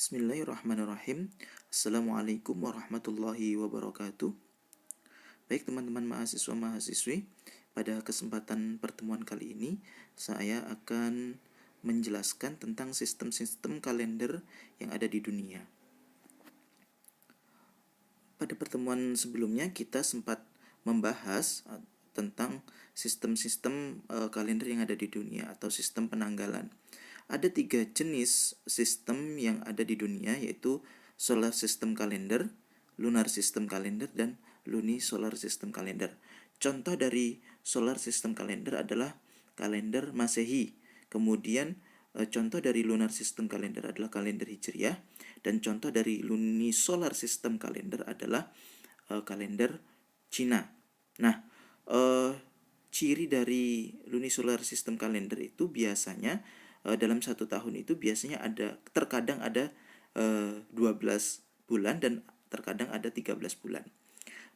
Bismillahirrahmanirrahim. Assalamualaikum warahmatullahi wabarakatuh. Baik teman-teman mahasiswa-mahasiswi, pada kesempatan pertemuan kali ini saya akan menjelaskan tentang sistem-sistem kalender yang ada di dunia. Pada pertemuan sebelumnya kita sempat membahas tentang sistem-sistem kalender yang ada di dunia atau sistem penanggalan. Ada 3 jenis sistem yang ada di dunia, yaitu solar system calendar, lunar system calendar, dan lunisolar system calendar. Contoh dari solar system calendar adalah kalender Masehi. Kemudian contoh dari lunar system calendar adalah kalender Hijriah, dan contoh dari lunisolar system calendar adalah kalender Cina. Nah, ciri dari lunisolar system calendar itu biasanya dalam satu tahun itu biasanya terkadang ada 12 bulan dan terkadang ada 13 bulan.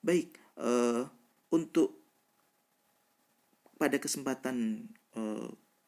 Baik, untuk pada kesempatan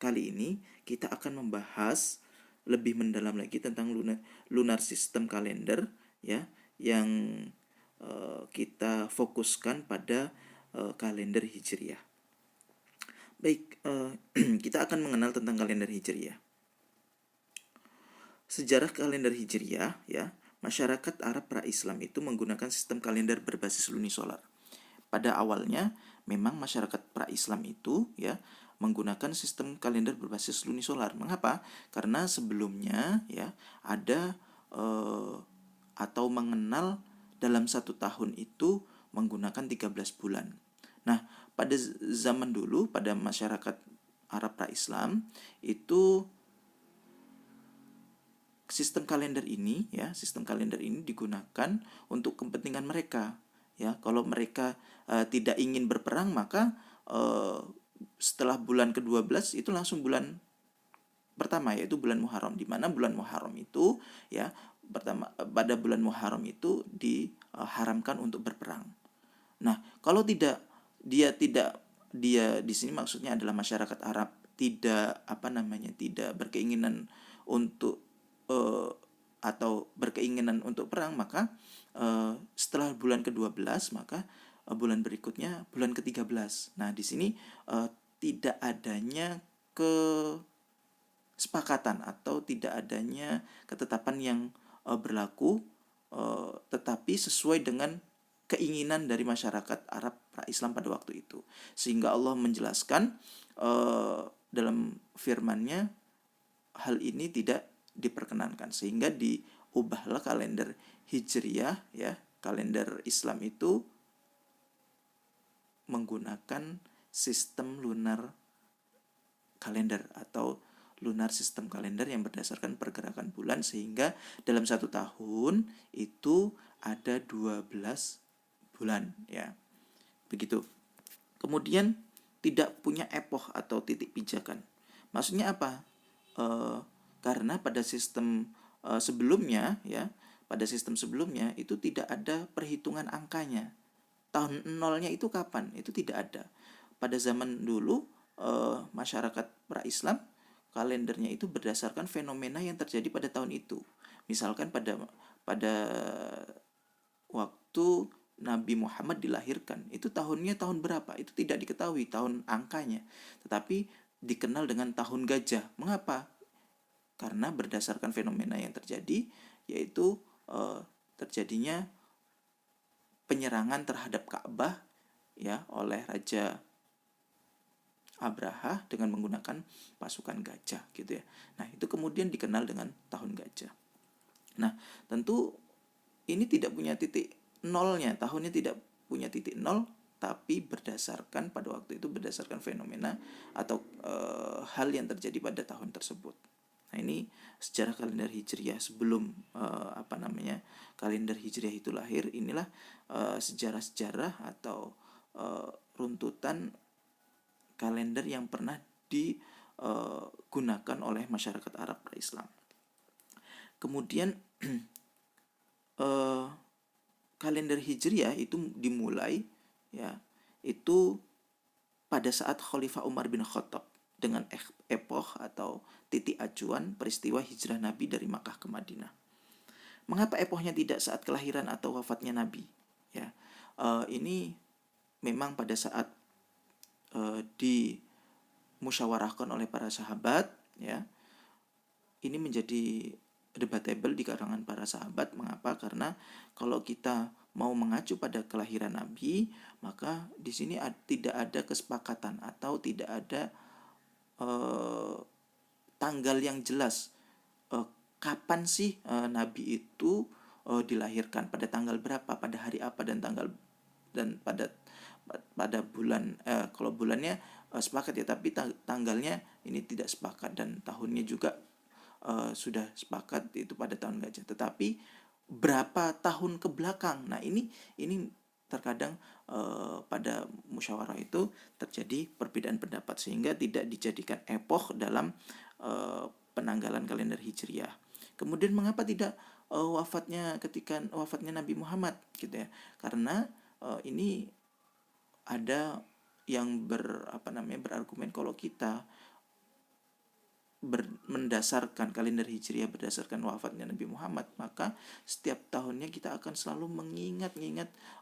kali ini kita akan membahas lebih mendalam lagi tentang lunar system calendar, ya, yang kita fokuskan pada kalender Hijriah. Baik, kita akan mengenal tentang kalender Hijriah. Sejarah kalender Hijriah, ya, masyarakat Arab pra-Islam itu menggunakan sistem kalender berbasis lunisolar. Pada awalnya, memang masyarakat pra-Islam itu, ya, menggunakan sistem kalender berbasis lunisolar. Mengapa? Karena sebelumnya, ya, ada atau mengenal dalam satu tahun itu menggunakan 13 bulan. Nah, pada zaman dulu, pada masyarakat Arab pra-Islam itu sistem kalender ini digunakan untuk kepentingan mereka, ya. Kalau mereka tidak ingin berperang, maka setelah bulan ke-12 itu langsung bulan pertama, yaitu bulan Muharram, di mana bulan Muharram itu, ya, pada bulan Muharram itu diharamkan untuk berperang. Nah, kalau dia di sini maksudnya adalah masyarakat Arab tidak berkeinginan untuk atau berkeinginan untuk perang, maka setelah bulan ke-12 maka bulan berikutnya bulan ke-13. Nah, di sini tidak adanya kesepakatan atau tidak adanya ketetapan yang berlaku, tetapi sesuai dengan keinginan dari masyarakat Arab pra-Islam pada waktu itu. Sehingga Allah menjelaskan dalam firman-Nya hal ini tidak diperkenankan, sehingga diubahlah kalender Hijriah, ya, kalender Islam itu menggunakan sistem lunar kalender atau lunar sistem kalender yang berdasarkan pergerakan bulan, sehingga dalam satu tahun itu ada 12 bulan, ya. Begitu. Kemudian tidak punya epoch atau titik pijakan. Maksudnya apa? Karena pada sistem sebelumnya, ya, pada sistem sebelumnya itu tidak ada perhitungan angkanya. Tahun nolnya itu kapan? Itu tidak ada. Pada zaman dulu masyarakat pra-Islam kalendernya itu berdasarkan fenomena yang terjadi pada tahun itu. Misalkan pada waktu Nabi Muhammad dilahirkan, itu tahunnya tahun berapa? Itu tidak diketahui tahun angkanya, tetapi dikenal dengan tahun gajah. Mengapa? Karena berdasarkan fenomena yang terjadi, yaitu terjadinya penyerangan terhadap Ka'bah, ya, oleh Raja Abraha dengan menggunakan pasukan gajah, gitu, ya. Nah, itu kemudian dikenal dengan tahun gajah. Nah, tentu ini tidak punya titik nolnya, tahunnya tidak punya titik nol, tapi pada waktu itu berdasarkan fenomena atau hal yang terjadi pada tahun tersebut. Nah, ini sejarah kalender Hijriah sebelum kalender Hijriah itu lahir. Inilah sejarah-sejarah atau runtutan kalender yang pernah digunakan oleh masyarakat Arab pra-Islam. Kemudian kalender Hijriah itu dimulai, ya, itu pada saat Khalifah Umar bin Khattab dengan epoch atau titik acuan peristiwa hijrah Nabi dari Makkah ke Madinah. Mengapa epohnya tidak saat kelahiran atau wafatnya Nabi? Ya, ini memang pada saat dimusyawarahkan oleh para sahabat, ya, ini menjadi debatable di kalangan para sahabat. Mengapa? Karena kalau kita mau mengacu pada kelahiran Nabi, maka di sini tidak ada kesepakatan atau tidak ada tanggal yang jelas kapan sih Nabi itu dilahirkan, pada tanggal berapa, pada hari apa, dan pada bulan, kalau bulannya sepakat ya, tapi tanggalnya ini tidak sepakat, dan tahunnya juga sudah sepakat itu pada tahun gajah. Tetapi berapa tahun ke belakang, nah ini terkadang pada musyawarah itu terjadi perbedaan pendapat, sehingga tidak dijadikan epoch dalam penanggalan kalender Hijriah. Kemudian mengapa tidak ketika wafatnya Nabi Muhammad gitu ya? Karena ini ada yang berargumen kalau kita mendasarkan kalender Hijriah berdasarkan wafatnya Nabi Muhammad, maka setiap tahunnya kita akan selalu mengingat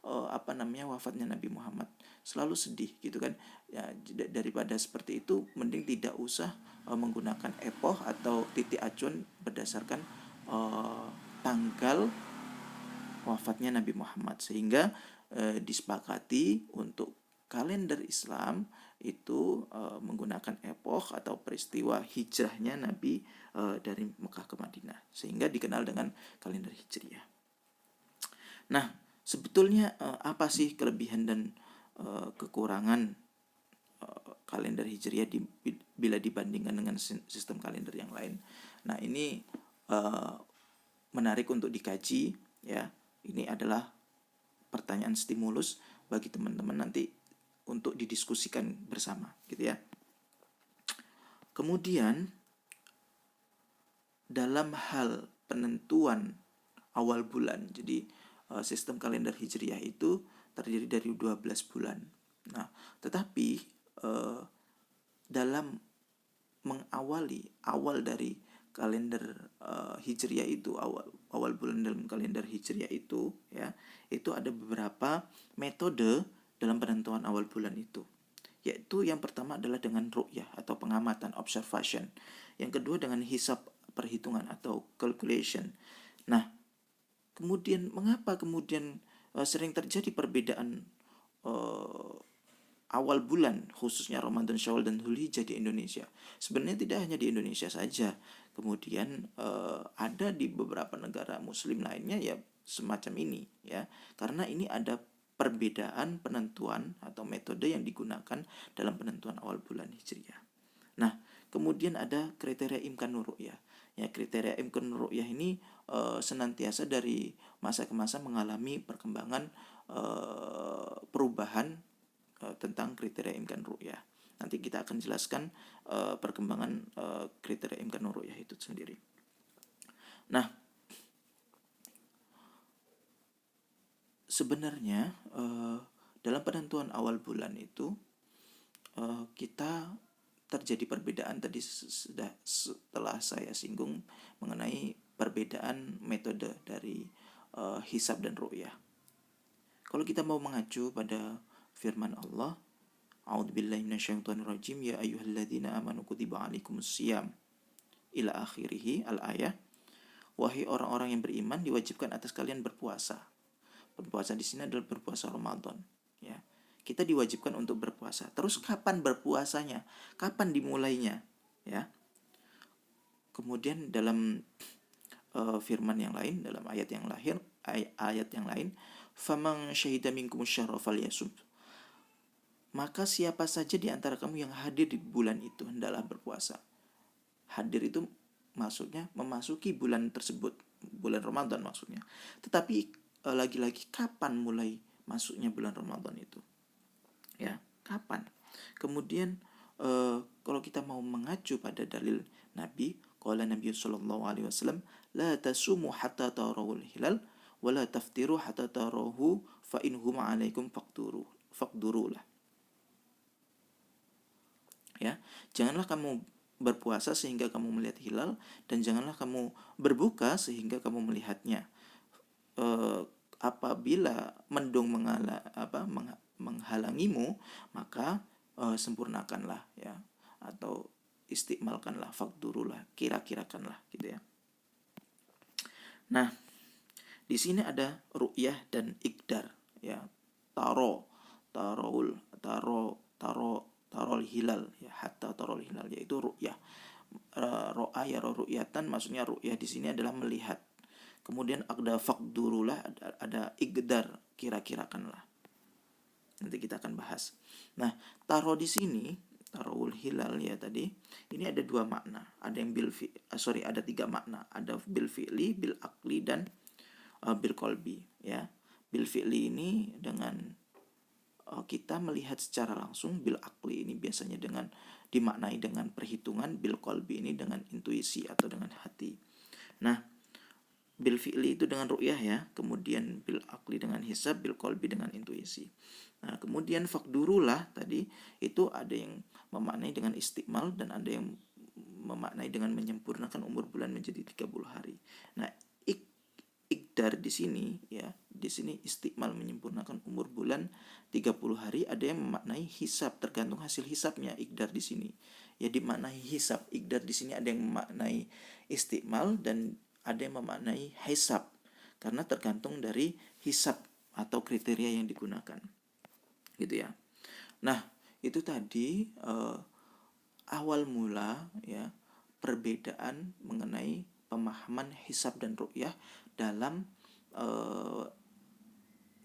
wafatnya Nabi Muhammad, selalu sedih gitu kan ya. Daripada seperti itu, mending tidak usah menggunakan epoch atau titik acuan berdasarkan tanggal wafatnya Nabi Muhammad, sehingga disepakati untuk kalender Islam itu menggunakan epoch atau peristiwa hijrahnya Nabi dari Mekah ke Madinah, sehingga dikenal dengan kalender Hijriah. Nah, sebetulnya apa sih kelebihan dan kekurangan kalender Hijriah bila dibandingkan dengan sistem kalender yang lain? Nah, ini menarik untuk dikaji ya. Ini adalah pertanyaan stimulus bagi teman-teman nanti untuk didiskusikan bersama gitu ya. Kemudian dalam hal penentuan awal bulan, jadi sistem kalender Hijriah itu terdiri dari 12 bulan. Nah, tetapi dalam awal dari kalender Hijriah itu, awal bulan dalam kalender Hijriah itu ya, itu ada beberapa metode dalam penentuan awal bulan itu. Yaitu yang pertama adalah dengan ru'yah atau pengamatan, observation. Yang kedua dengan hisab, perhitungan atau calculation. Nah, kemudian mengapa sering terjadi perbedaan awal bulan, khususnya Ramadan, Syawal, dan Dzulhijjah di Indonesia? Sebenarnya tidak hanya di Indonesia saja. Kemudian ada di beberapa negara Muslim lainnya ya semacam ini ya. Karena ini ada perbedaan penentuan atau metode yang digunakan dalam penentuan awal bulan Hijriah. Nah, kemudian ada kriteria imkanur ru'yah. Ya, kriteria imkanur ru'yah ini senantiasa dari masa ke masa mengalami perkembangan perubahan tentang kriteria imkanur ru'yah. Nanti kita akan jelaskan perkembangan kriteria imkanur ru'yah itu sendiri. Nah, sebenarnya dalam penentuan awal bulan itu kita terjadi perbedaan tadi setelah saya singgung mengenai perbedaan metode dari hisab dan ru'yah. Kalau kita mau mengacu pada firman Allah, A'udzubillahi minasyaitonirrajim, ya ayyuhalladzina amanu kutiba alaikumusiyam ila akhirih al-ayah. Wahai orang-orang yang beriman, diwajibkan atas kalian berpuasa. Berpuasa di sini adalah berpuasa Ramadan ya. Kita diwajibkan untuk berpuasa. Terus kapan berpuasanya? Kapan dimulainya? Ya. Kemudian dalam firman yang lain, dalam ayat yang lain, faman syahida minkum syahra falyasum. Maka siapa saja di antara kamu yang hadir di bulan itu hendaklah berpuasa. Hadir itu maksudnya memasuki bulan tersebut, bulan Ramadan maksudnya. Tetapi lagi-lagi kapan mulai masuknya bulan Ramadan itu? Ya, kapan? Kemudian kalau kita mau mengacu pada dalil Nabi, qala Nabi sallallahu alaihi wasallam, la tasumu hatta tarawul hilal wa la taftiru hatta tarahu fa in huma alaikum faqdurulah. Ya, janganlah kamu berpuasa sehingga kamu melihat hilal, dan janganlah kamu berbuka sehingga kamu melihatnya. Apabila mendung menghalangimu, maka sempurnakanlah ya, atau istiqmalkanlah, fakdurulah, kira-kirakanlah gitu ya. Nah, di sini ada ru'yah dan ikdar ya. Tarol hilal ya, hatta tarol hilal, yaitu ru'yah. Ro'a ya ru'yatan, maksudnya ru'yah di sini adalah melihat. Kemudian ada fakdurulah, ada ikdar, kira-kirakanlah. Nanti kita akan bahas. Nah, taro di sini, taroul hilal ya tadi, ini ada dua makna. Ada yang ada tiga makna. Ada bil fi'li, bil akli, dan bil kolbi ya. Bil fi'li ini dengan kita melihat secara langsung, bil akli ini biasanya dimaknai dengan perhitungan, bil kolbi ini dengan intuisi atau dengan hati. Nah, bil fi'li itu dengan ru'yah ya, kemudian bil akli dengan hisab, bil kolbi dengan intuisi. Nah, kemudian fakdurulah tadi itu ada yang memaknai dengan istiqmal dan ada yang memaknai dengan menyempurnakan umur bulan menjadi 30 hari. Nah, ikdar di sini ya, di sini istiqmal menyempurnakan umur bulan 30 hari, ada yang memaknai hisab, tergantung hasil hisabnya ikdar di sini. Ya dimaknai hisab, ikdar di sini ada yang memaknai istiqmal dan ada yang memaknai hisab, karena tergantung dari hisab atau kriteria yang digunakan. Gitu ya. Nah, itu tadi awal mula ya perbedaan mengenai pemahaman hisab dan ru'yah dalam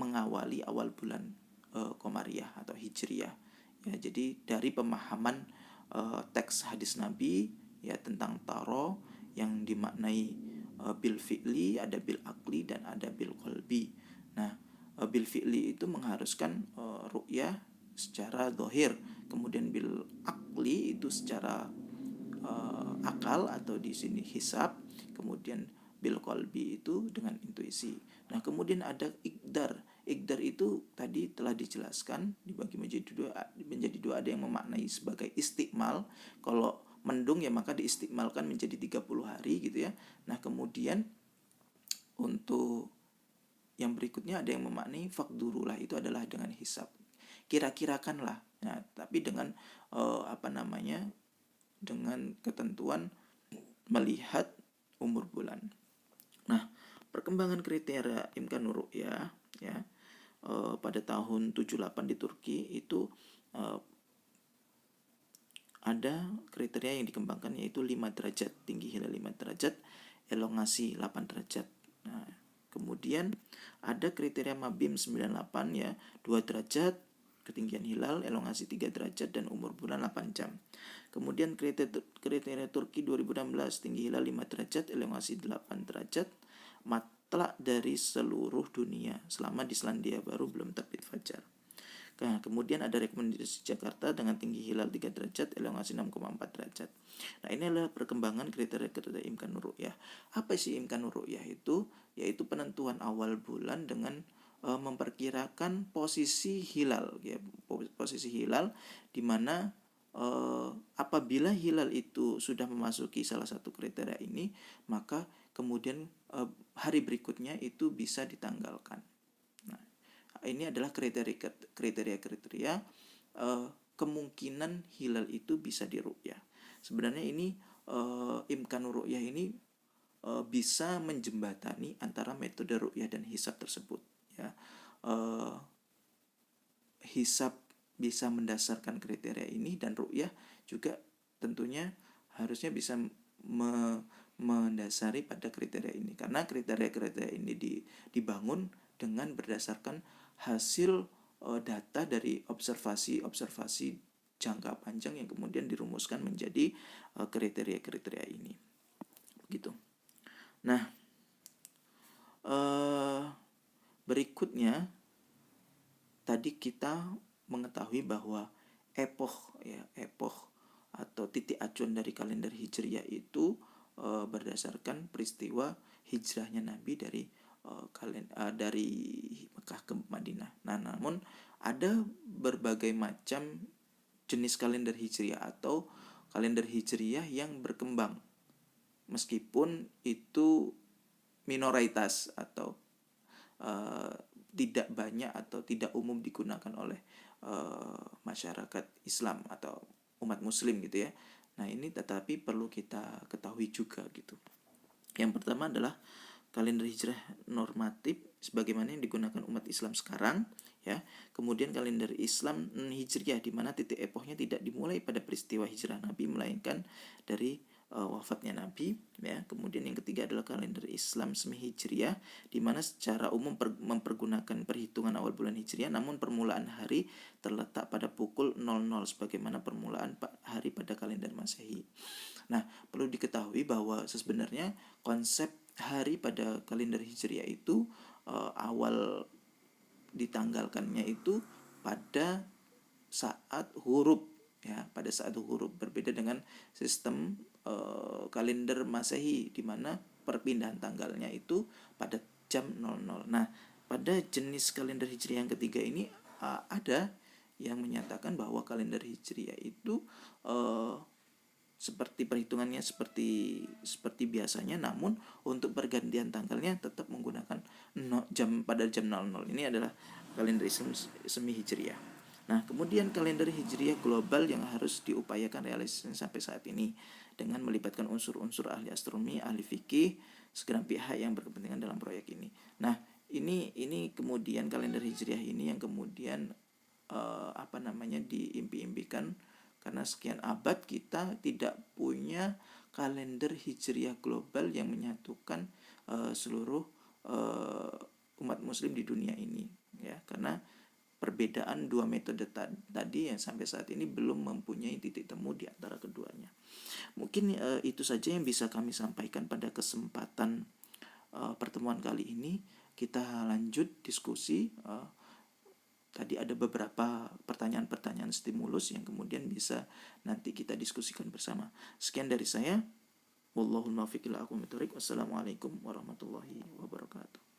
mengawali awal bulan Komariah atau Hijriyah ya. Jadi dari pemahaman teks hadis Nabi ya tentang taro yang dimaknai bil fi'li, ada bil akli, dan ada bil qalbi. Nah, bil fi'li itu mengharuskan ru'yah secara zahir, kemudian bil akli itu secara akal atau di sini hisab, kemudian bil qalbi itu dengan intuisi. Nah, kemudian ada ikdar. Ikdar itu tadi telah dijelaskan dibagi menjadi dua, ada yang memaknai sebagai istiqmal. Kalau mendung ya maka diistiqmalkan menjadi 30 hari gitu ya. Nah, kemudian untuk yang berikutnya ada yang memaknai fakdurulah, itu adalah dengan hisab. Kira-kirakanlah. Nah, tapi dengan dengan ketentuan melihat umur bulan. Nah, perkembangan kriteria imkanur ru'yah ya pada tahun 78 di Turki itu ada kriteria yang dikembangkan, yaitu 5 derajat, tinggi hilal 5 derajat, elongasi 8 derajat. Nah, kemudian ada kriteria Mabim 98 ya, 2 derajat ketinggian hilal, elongasi 3 derajat, dan umur bulan 8 jam. Kemudian kriteria Turki 2016, tinggi hilal 5 derajat, elongasi 8 derajat, matlak dari seluruh dunia selama di Selandia Baru belum terbit fajar. Nah, kemudian ada rekomendasi Jakarta dengan tinggi hilal 3 derajat, elongasi 6,4 derajat. Nah, ini adalah perkembangan kriteria imkanur ru'yah. Apa sih imkanur ru'yah itu? Yaitu penentuan awal bulan dengan memperkirakan posisi hilal ya, posisi hilal di mana apabila hilal itu sudah memasuki salah satu kriteria ini, maka kemudian hari berikutnya itu bisa ditanggalkan. Nah, ini adalah kriteria kemungkinan hilal itu bisa diru'yah. Sebenarnya ini imkanur ru'yah ini bisa menjembatani antara metode ru'yah dan hisab tersebut ya. Hisab bisa mendasarkan kriteria ini, dan ru'yah juga tentunya harusnya bisa mendasari pada kriteria ini, karena kriteria ini dibangun dengan berdasarkan hasil data dari observasi jangka panjang yang kemudian dirumuskan menjadi kriteria-kriteria ini. Begitu. Nah, berikutnya tadi kita mengetahui bahwa epoch atau titik acuan dari kalender Hijriyah itu berdasarkan peristiwa hijrahnya Nabi dari Mekah ke Madinah. Nah, namun ada berbagai macam jenis kalender Hijriyah atau kalender Hijriyah yang berkembang, meskipun itu minoritas atau tidak banyak atau tidak umum digunakan oleh masyarakat Islam atau umat Muslim gitu ya. Nah ini tetapi perlu kita ketahui juga gitu. Yang pertama adalah kalender hijrah normatif sebagaimana yang digunakan umat Islam sekarang ya. Kemudian kalender Islam hijriah di mana titik epohnya tidak dimulai pada peristiwa hijrah Nabi melainkan dari wafatnya Nabi ya. Kemudian yang ketiga adalah kalender Islam semi hijriah di mana secara umum mempergunakan perhitungan awal bulan hijriah namun permulaan hari terletak pada pukul 00 sebagaimana permulaan hari pada kalender Masehi. Nah, perlu diketahui bahwa sebenarnya konsep hari pada kalender hijriah itu awal ditanggalkannya itu pada saat huruf ya, pada saat huruf, berbeda dengan sistem kalender Masehi di mana perpindahan tanggalnya itu pada jam 00. Nah, pada jenis kalender hijriah yang ketiga ini ada yang menyatakan bahwa kalender hijriah itu seperti perhitungannya seperti biasanya, namun untuk pergantian tanggalnya tetap menggunakan pada jam 00. Ini adalah kalender Islam semi hijriah. Nah, kemudian kalender hijriah global yang harus diupayakan realisasi sampai saat ini dengan melibatkan unsur-unsur ahli astronomi, ahli fikih, segenap pihak yang berkepentingan dalam proyek ini. Nah, ini kemudian kalender hijriah ini yang kemudian diimpi-impikan karena sekian abad kita tidak punya kalender hijriah global yang menyatukan seluruh umat muslim di dunia ini ya, karena perbedaan dua metode tadi yang sampai saat ini belum mempunyai titik temu di antara keduanya. Mungkin itu saja yang bisa kami sampaikan pada kesempatan pertemuan kali ini. Kita lanjut diskusi. Tadi ada beberapa pertanyaan-pertanyaan stimulus yang kemudian bisa nanti kita diskusikan bersama. Sekian dari saya. Wallahul muwaffiq ila aqwamit thoriq. Wassalamualaikum warahmatullahi wabarakatuh.